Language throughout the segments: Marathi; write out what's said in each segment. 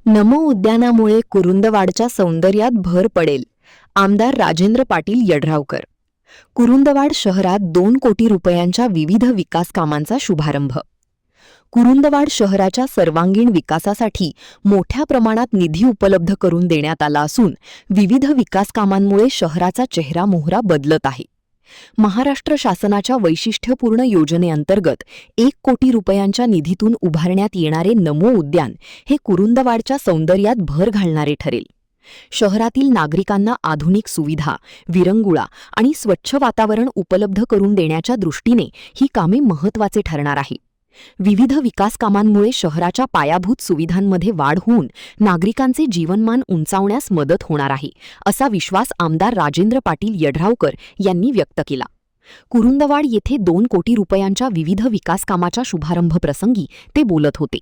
नमो उद्यानामुळे कुरुंदवाडच्या सौंदर्यात भर पडेल. आमदार राजेंद्र पाटील यड्रावकर. कुरुंदवाड शहरात 2 कोटी रुपयांच्या विविध विकास कामांचा शुभारंभ. कुरुंदवाड शहराच्या सर्वांगीण विकासासाठी मोठ्या प्रमाणात निधी उपलब्ध करून देण्यात आला असून विविध विकास कामांमुळे शहराचा चेहरा-मोहरा बदलत आहे. महाराष्ट्र शासनाच्या वैशिष्ट्यपूर्ण योजनेअंतर्गत 1 कोटी रुपयांच्या निधीतून उभारण्यात येणारे नमो उद्यान हे कुरुंदवाडच्या सौंदर्यात भर घालणारे ठरेल. शहरातील नागरिकांना आधुनिक सुविधा, विरंगुळा आणि स्वच्छ वातावरण उपलब्ध करून देण्याच्या दृष्टीने ही कामे महत्त्वाचे ठरणार आहे. विविध विकास कामांमुळे शहराच्या पायाभूत सुविधांमध्ये वाढ होऊन नागरिकांचे जीवनमान उंचावण्यास मदत होणार आहे, असा विश्वास आमदार राजेंद्र पाटील यड्रावकर यांनी व्यक्त केला. कुरुंदवाड येथे 2 कोटी रुपयांच्या विविध विकास कामाच्या शुभारंभ प्रसंगी ते बोलत होते.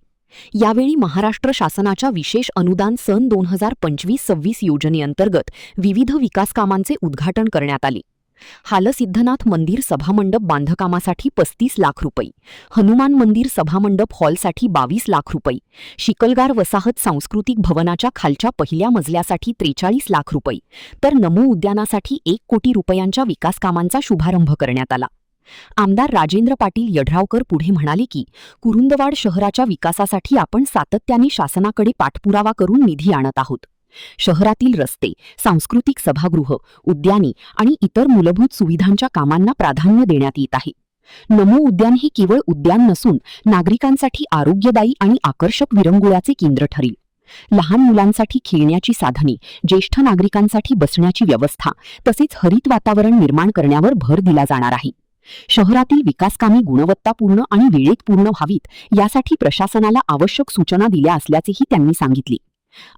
यावेळी महाराष्ट्र शासनाच्या विशेष अनुदान सन 2025-26 योजनेअंतर्गत विविध विकास कामांचे उद्घाटन करण्यात आले. हालसिद्धनाथ मंदिर सभामंडप बांधकामासाठी 35 लाख रुपये, हनुमान मंदिर सभामंडप हॉलसाठी 22 लाख रुपये, शिकलगार वसाहत सांस्कृतिक भवनाच्या खालच्या पहिल्या मजल्यासाठी 43 लाख रुपये, तर नमो उद्यानासाठी 1 कोटी रुपयांच्या विकास कामांचा शुभारंभ करण्यात आला. आमदार राजेंद्र पाटील यड्रावकर पुढे म्हणाले की कुरुंदवाड शहराच्या विकासासाठी आपण सातत्याने शासनाकडे पाठपुरावा करून निधी आणत आहोत. शहरातील रस्ते, सांस्कृतिक सभागृह, उद्याने आणि इतर मूलभूत सुविधांच्या कामांना प्राधान्य देण्यात येत आहे. नमो उद्यान हे केवळ उद्यान नसून नागरिकांसाठी आरोग्यदायी आणि आकर्षक विरंगुळ्याचे केंद्र ठरेल. लहान मुलांसाठी खेळण्याची साधने, ज्येष्ठ नागरिकांसाठी बसण्याची व्यवस्था तसेच हरित वातावरण निर्माण करण्यावर भर दिला जाणार आहे. शहरातील विकासकामे गुणवत्तापूर्ण आणि वेळेत पूर्ण व्हावीत यासाठी प्रशासनाला आवश्यक सूचना दिल्या असल्याचेही त्यांनी सांगितले.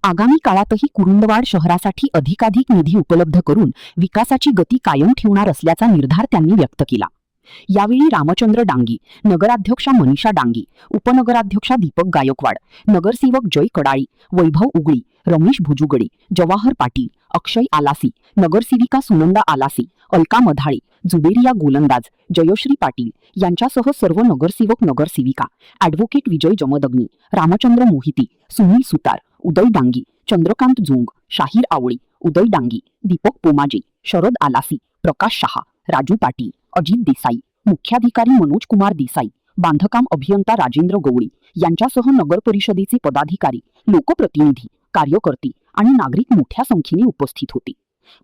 आगामी काळातही कुरुंदवाड शहरासाठी अधिकाधिक निधी उपलब्ध करून विकासाची गती कायम ठेवणार असल्याचा निर्धार त्यांनी व्यक्त केला. यावेळी रामचंद्र डांगी, नगराध्यक्षा मनीषा डांगी, उपनगराध्यक्षा दीपक गायकवाड, नगरसेवक जय कडाळी, वैभव उगळी, रमेश भुजुगडे, जवाहर पाटील, अक्षय आलासी, नगरसेविका सुनंदा आलासी, अलका मधाळे, जुबेरिया गोलंदाज, जयश्री पाटील यांच्यासह सर्व नगरसेवक नगरसेविका, ॲडव्होकेट विजय जमदग्नी, रामचंद्र मोहिती, सुनील सुतार, उदय डांगी, चंद्रकांत जोंग, शाहीर आवळे, उदय डांगी, दीपक पोमाजे, शरद आलासी, प्रकाश शहा, राजू पाटील, अजित देसाई, मुख्याधिकारी मनोज कुमार देसाई, बांधकाम अभियंता राजेंद्र गवळी यांच्यासह नगर परिषदेचे पदाधिकारी, लोकप्रतिनिधी, कार्यकर्ते आणि नागरिक मोठ्या संख्येने उपस्थित होते.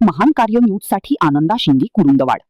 महान कार्य न्यूजसाठी आनंदा शिंदे, कुरुंदवाड.